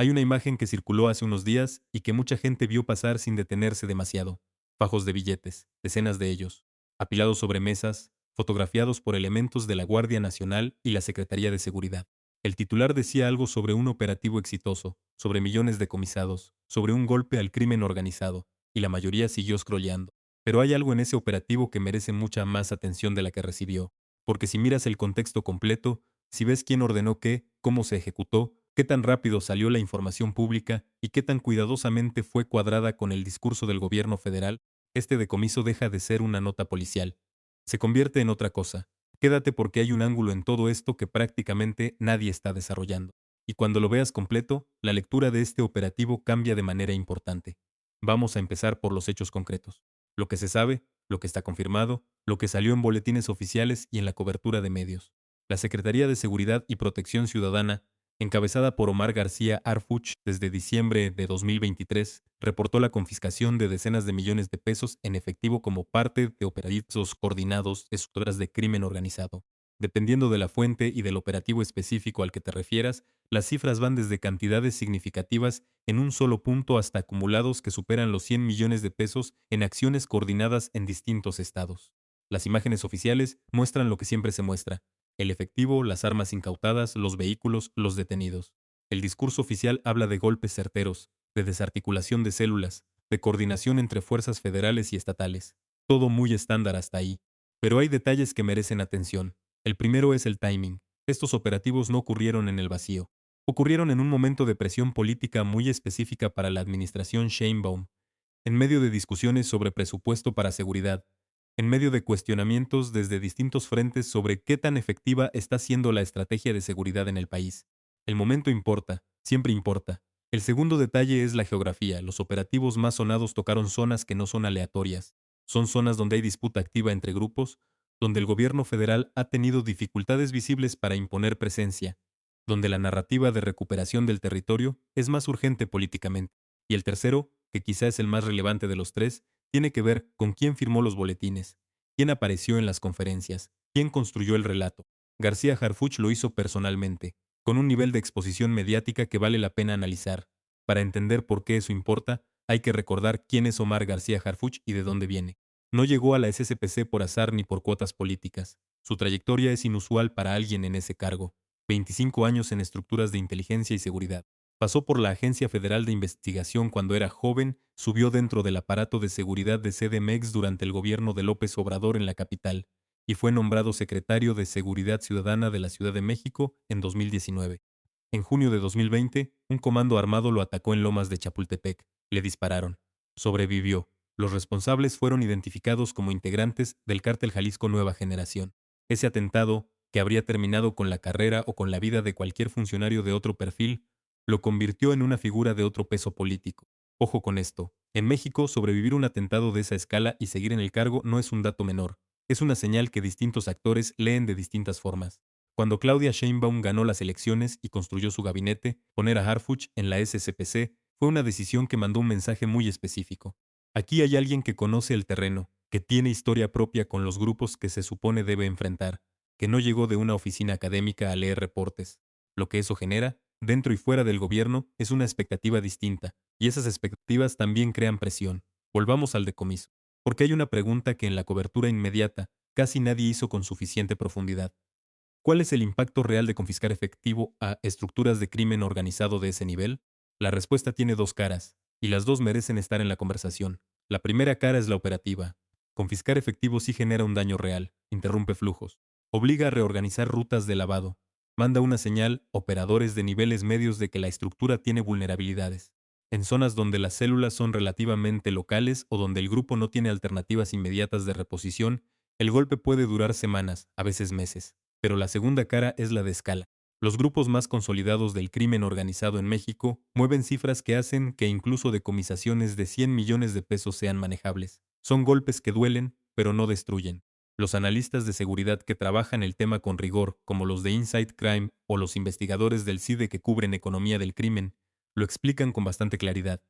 Hay una imagen que circuló hace unos días y que mucha gente vio pasar sin detenerse demasiado. Fajos de billetes, decenas de ellos, apilados sobre mesas, fotografiados por elementos de la Guardia Nacional y la Secretaría de Seguridad. El titular decía algo sobre un operativo exitoso, sobre millones decomisados, sobre un golpe al crimen organizado, y la mayoría siguió scrolleando. Pero hay algo en ese operativo que merece mucha más atención de la que recibió, porque si miras el contexto completo, si ves quién ordenó qué, cómo se ejecutó, qué tan rápido salió la información pública y qué tan cuidadosamente fue cuadrada con el discurso del gobierno federal, este decomiso deja de ser una nota policial. Se convierte en otra cosa. Quédate porque hay un ángulo en todo esto que prácticamente nadie está desarrollando. Y cuando lo veas completo, la lectura de este operativo cambia de manera importante. Vamos a empezar por los hechos concretos. Lo que se sabe, lo que está confirmado, lo que salió en boletines oficiales y en la cobertura de medios. La Secretaría de Seguridad y Protección Ciudadana, encabezada por Omar García Harfuch desde diciembre de 2023, reportó la confiscación de decenas de millones de pesos en efectivo como parte de operativos coordinados de estructuras de crimen organizado. Dependiendo de la fuente y del operativo específico al que te refieras, las cifras van desde cantidades significativas en un solo punto hasta acumulados que superan los 100 millones de pesos en acciones coordinadas en distintos estados. Las imágenes oficiales muestran lo que siempre se muestra: el efectivo, las armas incautadas, los vehículos, los detenidos. El discurso oficial habla de golpes certeros, de desarticulación de células, de coordinación entre fuerzas federales y estatales. Todo muy estándar hasta ahí. Pero hay detalles que merecen atención. El primero es el timing. Estos operativos no ocurrieron en el vacío. Ocurrieron en un momento de presión política muy específica para la administración Sheinbaum, en medio de discusiones sobre presupuesto para seguridad, en medio de cuestionamientos desde distintos frentes sobre qué tan efectiva está siendo la estrategia de seguridad en el país. El momento importa, siempre importa. El segundo detalle es la geografía. Los operativos más sonados tocaron zonas que no son aleatorias. Son zonas donde hay disputa activa entre grupos, donde el gobierno federal ha tenido dificultades visibles para imponer presencia, donde la narrativa de recuperación del territorio es más urgente políticamente. Y el tercero, que quizá es el más relevante de los tres, tiene que ver con quién firmó los boletines, quién apareció en las conferencias, quién construyó el relato. García Harfuch lo hizo personalmente, con un nivel de exposición mediática que vale la pena analizar. Para entender por qué eso importa, hay que recordar quién es Omar García Harfuch y de dónde viene. No llegó a la SSPC por azar ni por cuotas políticas. Su trayectoria es inusual para alguien en ese cargo. 25 años en estructuras de inteligencia y seguridad. Pasó por la Agencia Federal de Investigación cuando era joven, subió dentro del aparato de seguridad de CDMX durante el gobierno de López Obrador en la capital, y fue nombrado secretario de Seguridad Ciudadana de la Ciudad de México en 2019. En junio de 2020, un comando armado lo atacó en Lomas de Chapultepec. Le dispararon. Sobrevivió. Los responsables fueron identificados como integrantes del cártel Jalisco Nueva Generación. Ese atentado, que habría terminado con la carrera o con la vida de cualquier funcionario de otro perfil, lo convirtió en una figura de otro peso político. Ojo con esto. En México, sobrevivir un atentado de esa escala y seguir en el cargo no es un dato menor. Es una señal que distintos actores leen de distintas formas. Cuando Claudia Sheinbaum ganó las elecciones y construyó su gabinete, poner a Harfuch en la SCPC fue una decisión que mandó un mensaje muy específico. Aquí hay alguien que conoce el terreno, que tiene historia propia con los grupos que se supone debe enfrentar, que no llegó de una oficina académica a leer reportes. Lo que eso genera, dentro y fuera del gobierno, es una expectativa distinta, y esas expectativas también crean presión. Volvamos al decomiso. Porque hay una pregunta que en la cobertura inmediata casi nadie hizo con suficiente profundidad. ¿Cuál es el impacto real de confiscar efectivo a estructuras de crimen organizado de ese nivel? La respuesta tiene dos caras, y las dos merecen estar en la conversación. La primera cara es la operativa. Confiscar efectivo sí genera un daño real, interrumpe flujos, obliga a reorganizar rutas de lavado, manda una señal operadores de niveles medios de que la estructura tiene vulnerabilidades. En zonas donde las células son relativamente locales o donde el grupo no tiene alternativas inmediatas de reposición, el golpe puede durar semanas, a veces meses. Pero la segunda cara es la de escala. Los grupos más consolidados del crimen organizado en México mueven cifras que hacen que incluso decomisaciones de 100 millones de pesos sean manejables. Son golpes que duelen, pero no destruyen. Los analistas de seguridad que trabajan el tema con rigor, como los de Inside Crime o los investigadores del CIDE que cubren economía del crimen, lo explican con bastante claridad.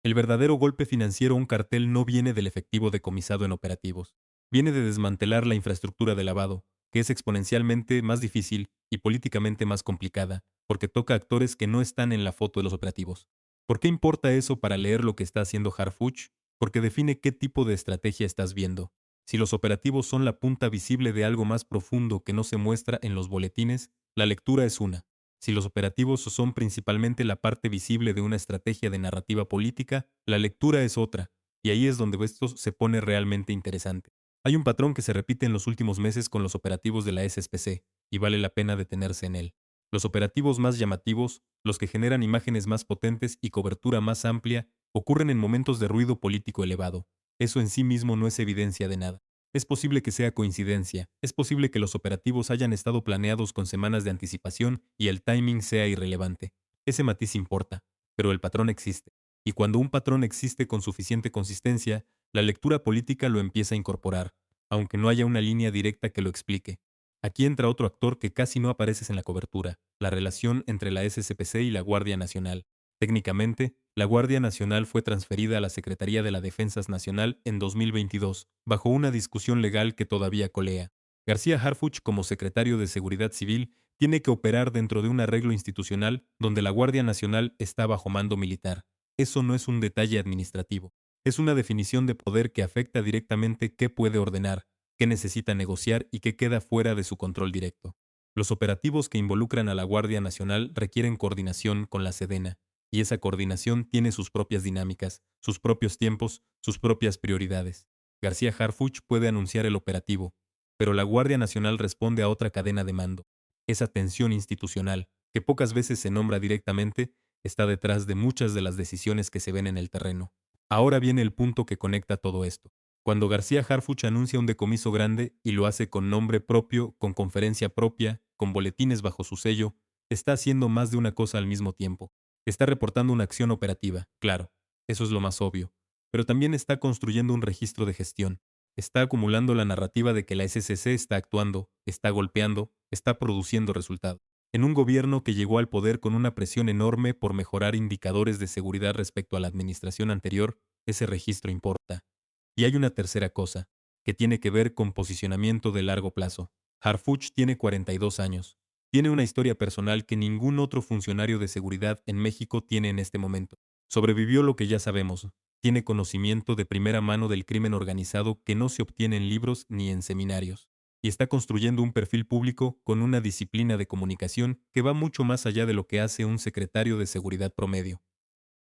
El verdadero golpe financiero a un cartel no viene del efectivo decomisado en operativos. Viene de desmantelar la infraestructura de lavado, que es exponencialmente más difícil y políticamente más complicada, porque toca actores que no están en la foto de los operativos. ¿Por qué importa eso para leer lo que está haciendo Harfuch? Porque define qué tipo de estrategia estás viendo. Si los operativos son la punta visible de algo más profundo que no se muestra en los boletines, la lectura es una. Si los operativos son principalmente la parte visible de una estrategia de narrativa política, la lectura es otra, y ahí es donde esto se pone realmente interesante. Hay un patrón que se repite en los últimos meses con los operativos de la SSPC, y vale la pena detenerse en él. Los operativos más llamativos, los que generan imágenes más potentes y cobertura más amplia, ocurren en momentos de ruido político elevado. Eso en sí mismo no es evidencia de nada. Es posible que sea coincidencia, es posible que los operativos hayan estado planeados con semanas de anticipación y el timing sea irrelevante. Ese matiz importa, pero el patrón existe. Y cuando un patrón existe con suficiente consistencia, la lectura política lo empieza a incorporar, aunque no haya una línea directa que lo explique. Aquí entra otro actor que casi no aparece en la cobertura, la relación entre la SSPC y la Guardia Nacional. Técnicamente, la Guardia Nacional fue transferida a la Secretaría de la Defensa Nacional en 2022, bajo una discusión legal que todavía colea. García Harfuch, como secretario de Seguridad Civil, tiene que operar dentro de un arreglo institucional donde la Guardia Nacional está bajo mando militar. Eso no es un detalle administrativo. Es una definición de poder que afecta directamente qué puede ordenar, qué necesita negociar y qué queda fuera de su control directo. Los operativos que involucran a la Guardia Nacional requieren coordinación con la Sedena, y esa coordinación tiene sus propias dinámicas, sus propios tiempos, sus propias prioridades. García Harfuch puede anunciar el operativo, pero la Guardia Nacional responde a otra cadena de mando. Esa tensión institucional, que pocas veces se nombra directamente, está detrás de muchas de las decisiones que se ven en el terreno. Ahora viene el punto que conecta todo esto. Cuando García Harfuch anuncia un decomiso grande y lo hace con nombre propio, con conferencia propia, con boletines bajo su sello, está haciendo más de una cosa al mismo tiempo. Está reportando una acción operativa, claro, eso es lo más obvio, pero también está construyendo un registro de gestión. Está acumulando la narrativa de que la SCC está actuando, está golpeando, está produciendo resultados. En un gobierno que llegó al poder con una presión enorme por mejorar indicadores de seguridad respecto a la administración anterior, ese registro importa. Y hay una tercera cosa, que tiene que ver con posicionamiento de largo plazo. Harfuch tiene 42 años. Tiene una historia personal que ningún otro funcionario de seguridad en México tiene en este momento. Sobrevivió lo que ya sabemos. Tiene conocimiento de primera mano del crimen organizado que no se obtiene en libros ni en seminarios. Y está construyendo un perfil público con una disciplina de comunicación que va mucho más allá de lo que hace un secretario de seguridad promedio.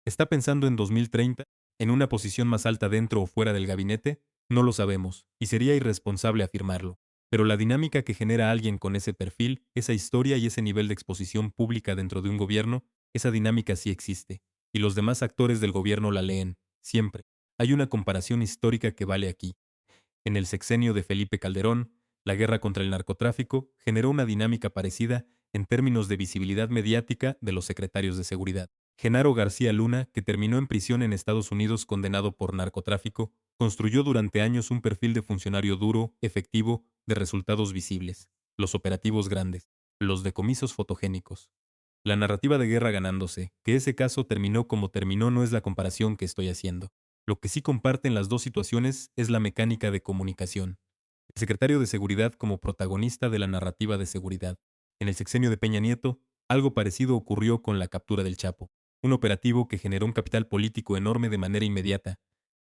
¿Está pensando en 2030? ¿En una posición más alta dentro o fuera del gabinete? No lo sabemos, y sería irresponsable afirmarlo. Pero la dinámica que genera alguien con ese perfil, esa historia y ese nivel de exposición pública dentro de un gobierno, esa dinámica sí existe. Y los demás actores del gobierno la leen, siempre. Hay una comparación histórica que vale aquí. En el sexenio de Felipe Calderón, la guerra contra el narcotráfico generó una dinámica parecida en términos de visibilidad mediática de los secretarios de seguridad. Genaro García Luna, que terminó en prisión en Estados Unidos condenado por narcotráfico, construyó durante años un perfil de funcionario duro, efectivo, de resultados visibles, los operativos grandes, los decomisos fotogénicos. La narrativa de guerra ganándose, que ese caso terminó como terminó no es la comparación que estoy haciendo. Lo que sí comparten las dos situaciones es la mecánica de comunicación. El secretario de Seguridad como protagonista de la narrativa de seguridad. En el sexenio de Peña Nieto, algo parecido ocurrió con la captura del Chapo, un operativo que generó un capital político enorme de manera inmediata,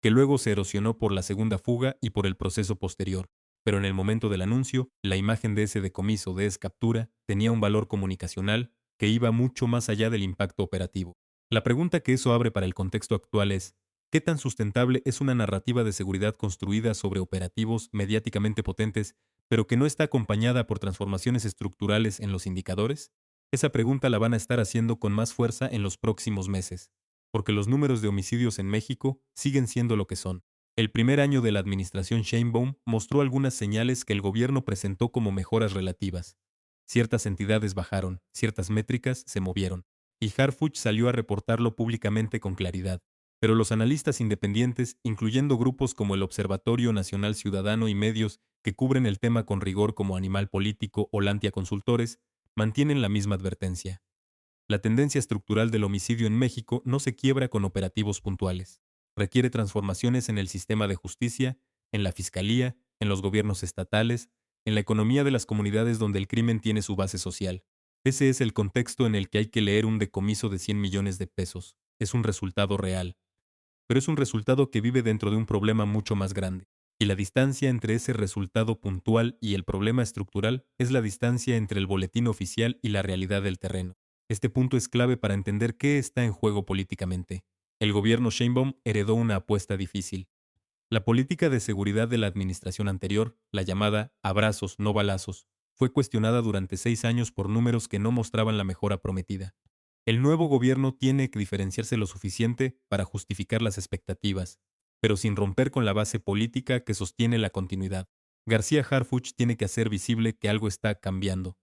que luego se erosionó por la segunda fuga y por el proceso posterior. Pero en el momento del anuncio, la imagen de ese decomiso de esa captura tenía un valor comunicacional que iba mucho más allá del impacto operativo. La pregunta que eso abre para el contexto actual es, ¿qué tan sustentable es una narrativa de seguridad construida sobre operativos mediáticamente potentes, pero que no está acompañada por transformaciones estructurales en los indicadores? Esa pregunta la van a estar haciendo con más fuerza en los próximos meses, porque los números de homicidios en México siguen siendo lo que son. El primer año de la administración Sheinbaum mostró algunas señales que el gobierno presentó como mejoras relativas. Ciertas entidades bajaron, ciertas métricas se movieron, y Harfuch salió a reportarlo públicamente con claridad. Pero los analistas independientes, incluyendo grupos como el Observatorio Nacional Ciudadano y medios que cubren el tema con rigor como Animal Político o Lantia Consultores, mantienen la misma advertencia. La tendencia estructural del homicidio en México no se quiebra con operativos puntuales. Requiere transformaciones en el sistema de justicia, en la fiscalía, en los gobiernos estatales, en la economía de las comunidades donde el crimen tiene su base social. Ese es el contexto en el que hay que leer un decomiso de 100 millones de pesos. Es un resultado real, pero es un resultado que vive dentro de un problema mucho más grande. Y la distancia entre ese resultado puntual y el problema estructural es la distancia entre el boletín oficial y la realidad del terreno. Este punto es clave para entender qué está en juego políticamente. El gobierno Sheinbaum heredó una apuesta difícil. La política de seguridad de la administración anterior, la llamada abrazos, no balazos, fue cuestionada durante 6 años por números que no mostraban la mejora prometida. El nuevo gobierno tiene que diferenciarse lo suficiente para justificar las expectativas, pero sin romper con la base política que sostiene la continuidad. García Harfuch tiene que hacer visible que algo está cambiando,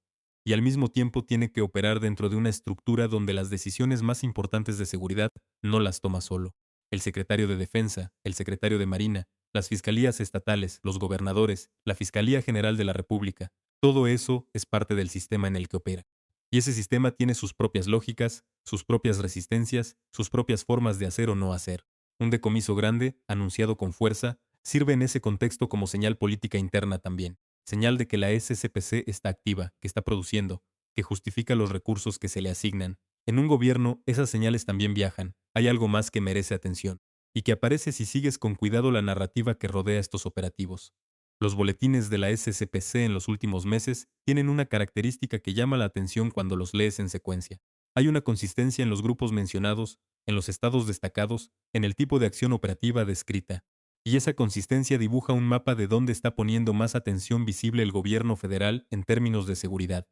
y al mismo tiempo tiene que operar dentro de una estructura donde las decisiones más importantes de seguridad no las toma solo. El secretario de Defensa, el secretario de Marina, las fiscalías estatales, los gobernadores, la Fiscalía General de la República, todo eso es parte del sistema en el que opera. Y ese sistema tiene sus propias lógicas, sus propias resistencias, sus propias formas de hacer o no hacer. Un decomiso grande, anunciado con fuerza, sirve en ese contexto como señal política interna también. Señal de que la SCPC está activa, que está produciendo, que justifica los recursos que se le asignan. En un gobierno, esas señales también viajan. Hay algo más que merece atención, y que aparece si sigues con cuidado la narrativa que rodea estos operativos. Los boletines de la SCPC en los últimos meses tienen una característica que llama la atención cuando los lees en secuencia. Hay una consistencia en los grupos mencionados, en los estados destacados, en el tipo de acción operativa descrita. Y esa consistencia dibuja un mapa de dónde está poniendo más atención visible el gobierno federal en términos de seguridad.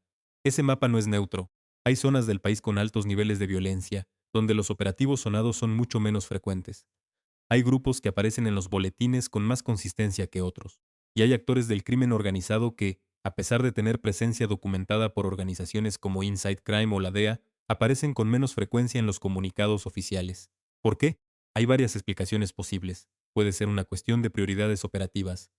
Ese mapa no es neutro. Hay zonas del país con altos niveles de violencia, donde los operativos sonados son mucho menos frecuentes. Hay grupos que aparecen en los boletines con más consistencia que otros. Y hay actores del crimen organizado que, a pesar de tener presencia documentada por organizaciones como Inside Crime o la DEA, aparecen con menos frecuencia en los comunicados oficiales. ¿Por qué? Hay varias explicaciones posibles. Puede ser una cuestión de prioridades operativas.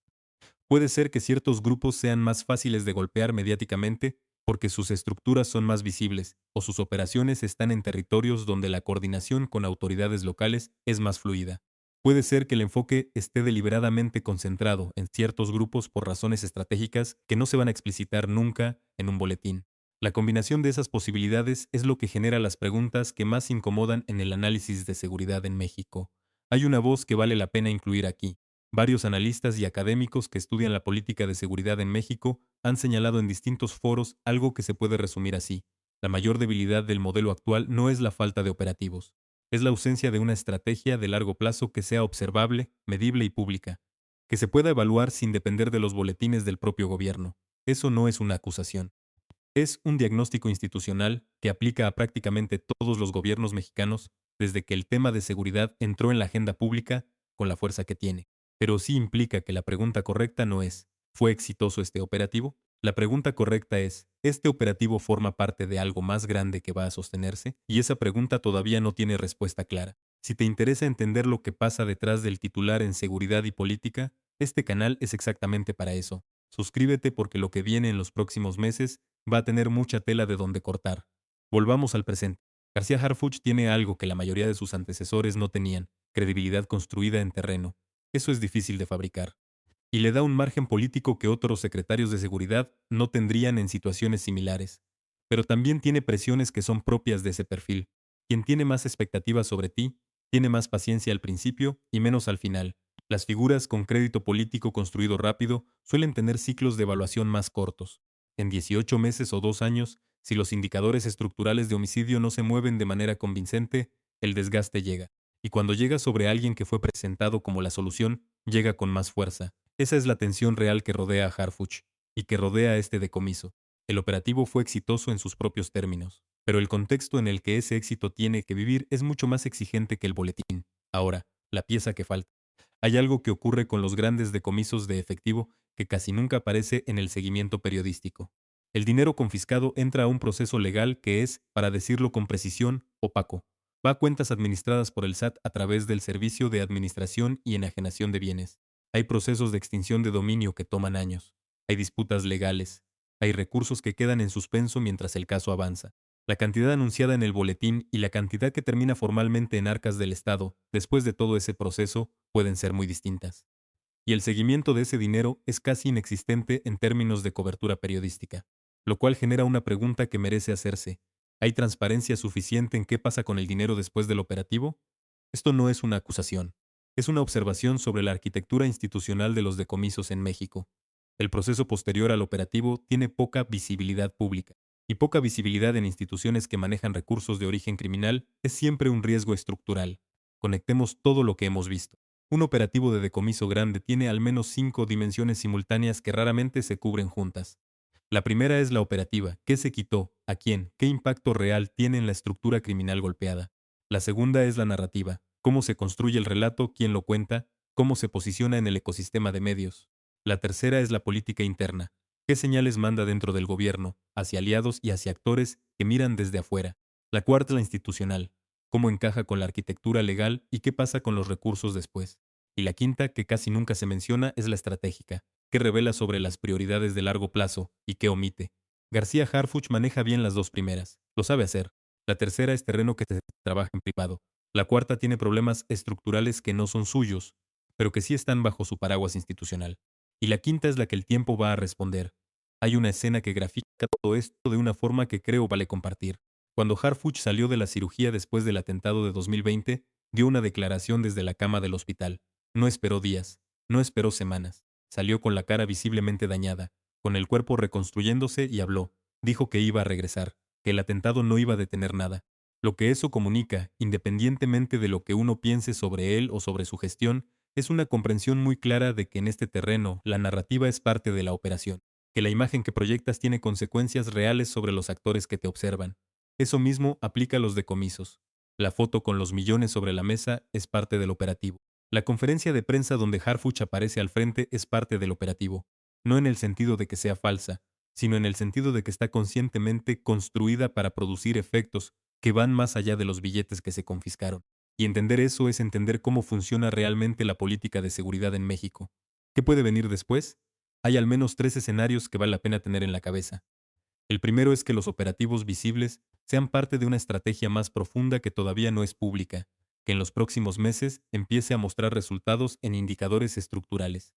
Puede ser que ciertos grupos sean más fáciles de golpear mediáticamente porque sus estructuras son más visibles o sus operaciones están en territorios donde la coordinación con autoridades locales es más fluida. Puede ser que el enfoque esté deliberadamente concentrado en ciertos grupos por razones estratégicas que no se van a explicitar nunca en un boletín. La combinación de esas posibilidades es lo que genera las preguntas que más incomodan en el análisis de seguridad en México. Hay una voz que vale la pena incluir aquí. Varios analistas y académicos que estudian la política de seguridad en México han señalado en distintos foros algo que se puede resumir así. La mayor debilidad del modelo actual no es la falta de operativos, es la ausencia de una estrategia de largo plazo que sea observable, medible y pública, que se pueda evaluar sin depender de los boletines del propio gobierno. Eso no es una acusación. Es un diagnóstico institucional que aplica a prácticamente todos los gobiernos mexicanos desde que el tema de seguridad entró en la agenda pública con la fuerza que tiene. Pero sí implica que la pregunta correcta no es ¿fue exitoso este operativo? La pregunta correcta es ¿este operativo forma parte de algo más grande que va a sostenerse? Y esa pregunta todavía no tiene respuesta clara. Si te interesa entender lo que pasa detrás del titular en seguridad y política, este canal es exactamente para eso. Suscríbete porque lo que viene en los próximos meses va a tener mucha tela de donde cortar. Volvamos al presente. García Harfuch tiene algo que la mayoría de sus antecesores no tenían, credibilidad construida en terreno. Eso es difícil de fabricar. Y le da un margen político que otros secretarios de seguridad no tendrían en situaciones similares. Pero también tiene presiones que son propias de ese perfil. Quien tiene más expectativas sobre ti, tiene más paciencia al principio y menos al final. Las figuras con crédito político construido rápido suelen tener ciclos de evaluación más cortos. En 18 meses o 2 años, si los indicadores estructurales de homicidio no se mueven de manera convincente, el desgaste llega. Y cuando llega sobre alguien que fue presentado como la solución, llega con más fuerza. Esa es la tensión real que rodea a Harfuch y que rodea este decomiso. El operativo fue exitoso en sus propios términos, pero el contexto en el que ese éxito tiene que vivir es mucho más exigente que el boletín. Ahora, la pieza que falta. Hay algo que ocurre con los grandes decomisos de efectivo que casi nunca aparece en el seguimiento periodístico. El dinero confiscado entra a un proceso legal que es, para decirlo con precisión, opaco. Va a cuentas administradas por el SAT a través del Servicio de Administración y Enajenación de Bienes. Hay procesos de extinción de dominio que toman años. Hay disputas legales. Hay recursos que quedan en suspenso mientras el caso avanza. La cantidad anunciada en el boletín y la cantidad que termina formalmente en arcas del Estado, después de todo ese proceso, pueden ser muy distintas. y el seguimiento de ese dinero es casi inexistente en términos de cobertura periodística, lo cual genera una pregunta que merece hacerse. ¿Hay transparencia suficiente en qué pasa con el dinero después del operativo? Esto no es una acusación, es una observación sobre la arquitectura institucional de los decomisos en México. El proceso posterior al operativo tiene poca visibilidad pública, y poca visibilidad en instituciones que manejan recursos de origen criminal es siempre un riesgo estructural. Conectemos todo lo que hemos visto. Un operativo de decomiso grande tiene al menos 5 dimensiones simultáneas que raramente se cubren juntas. La primera es la operativa, qué se quitó, a quién, qué impacto real tiene en la estructura criminal golpeada. La segunda es la narrativa, cómo se construye el relato, quién lo cuenta, cómo se posiciona en el ecosistema de medios. La tercera es la política interna, qué señales manda dentro del gobierno, hacia aliados y hacia actores que miran desde afuera. La cuarta es la institucional, cómo encaja con la arquitectura legal y qué pasa con los recursos después. Y la quinta, que casi nunca se menciona, es la estratégica, que revela sobre las prioridades de largo plazo y que omite. García Harfuch maneja bien las dos primeras, lo sabe hacer. La tercera es terreno que se trabaja en privado. La cuarta tiene problemas estructurales que no son suyos, pero que sí están bajo su paraguas institucional. Y la quinta es la que el tiempo va a responder. Hay una escena que grafica todo esto de una forma que creo vale compartir. Cuando Harfuch salió de la cirugía después del atentado de 2020, dio una declaración desde la cama del hospital. No esperó días, no esperó semanas. Salió con la cara visiblemente dañada, con el cuerpo reconstruyéndose y habló. Dijo que iba a regresar, que el atentado no iba a detener nada. Lo que eso comunica, independientemente de lo que uno piense sobre él o sobre su gestión, es una comprensión muy clara de que en este terreno la narrativa es parte de la operación, que la imagen que proyectas tiene consecuencias reales sobre los actores que te observan. Eso mismo aplica a los decomisos. La foto con los millones sobre la mesa es parte del operativo. La conferencia de prensa donde Harfuch aparece al frente es parte del operativo, no en el sentido de que sea falsa, sino en el sentido de que está conscientemente construida para producir efectos que van más allá de los billetes que se confiscaron. Y entender eso es entender cómo funciona realmente la política de seguridad en México. ¿Qué puede venir después? Hay al menos 3 escenarios que vale la pena tener en la cabeza. El primero es que los operativos visibles sean parte de una estrategia más profunda que todavía no es pública, que en los próximos meses empiece a mostrar resultados en indicadores estructurales.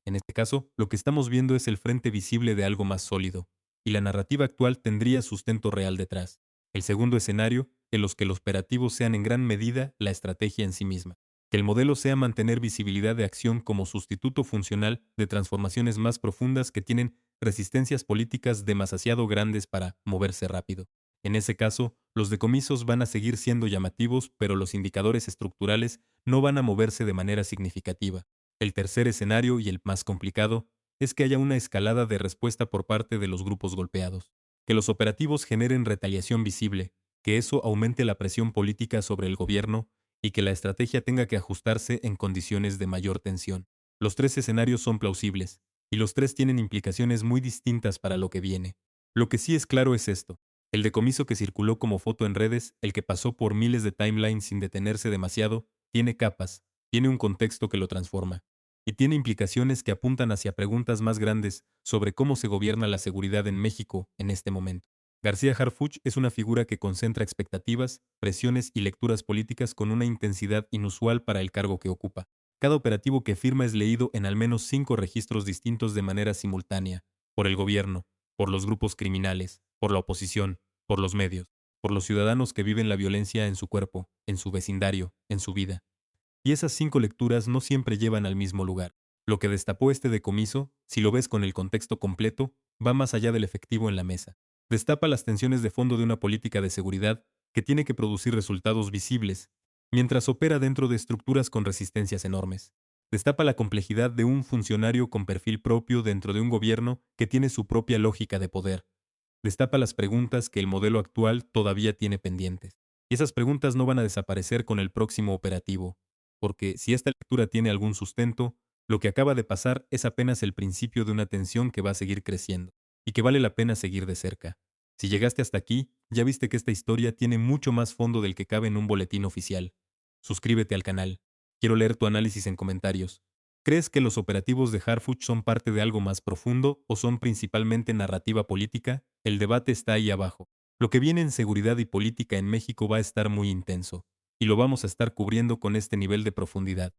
En este caso, lo que estamos viendo es el frente visible de algo más sólido, y la narrativa actual tendría sustento real detrás. El segundo escenario, en los que los operativos sean en gran medida la estrategia en sí misma. Que el modelo sea mantener visibilidad de acción como sustituto funcional de transformaciones más profundas que tienen resistencias políticas demasiado grandes para moverse rápido. En ese caso, los decomisos van a seguir siendo llamativos, pero los indicadores estructurales no van a moverse de manera significativa. El tercer escenario, y el más complicado, es que haya una escalada de respuesta por parte de los grupos golpeados. Que los operativos generen retaliación visible, que eso aumente la presión política sobre el gobierno y que la estrategia tenga que ajustarse en condiciones de mayor tensión. Los 3 escenarios son plausibles, y los 3 tienen implicaciones muy distintas para lo que viene. Lo que sí es claro es esto. El decomiso que circuló como foto en redes, el que pasó por miles de timelines sin detenerse demasiado, tiene capas, tiene un contexto que lo transforma, y tiene implicaciones que apuntan hacia preguntas más grandes sobre cómo se gobierna la seguridad en México en este momento. García Harfuch es una figura que concentra expectativas, presiones y lecturas políticas con una intensidad inusual para el cargo que ocupa. Cada operativo que firma es leído en al menos 5 registros distintos de manera simultánea, por el gobierno, por los grupos criminales, por la oposición, por los medios, por los ciudadanos que viven la violencia en su cuerpo, en su vecindario, en su vida. Y esas 5 lecturas no siempre llevan al mismo lugar. Lo que destapó este decomiso, si lo ves con el contexto completo, va más allá del efectivo en la mesa. Destapa las tensiones de fondo de una política de seguridad que tiene que producir resultados visibles, mientras opera dentro de estructuras con resistencias enormes. Destapa la complejidad de un funcionario con perfil propio dentro de un gobierno que tiene su propia lógica de poder. Destapa las preguntas que el modelo actual todavía tiene pendientes. Y esas preguntas no van a desaparecer con el próximo operativo, porque si esta lectura tiene algún sustento, lo que acaba de pasar es apenas el principio de una tensión que va a seguir creciendo, y que vale la pena seguir de cerca. Si llegaste hasta aquí, ya viste que esta historia tiene mucho más fondo del que cabe en un boletín oficial. Suscríbete al canal. Quiero leer tu análisis en comentarios. ¿Crees que los operativos de Harfuch son parte de algo más profundo o son principalmente narrativa política? El debate está ahí abajo. Lo que viene en seguridad y política en México va a estar muy intenso, y lo vamos a estar cubriendo con este nivel de profundidad.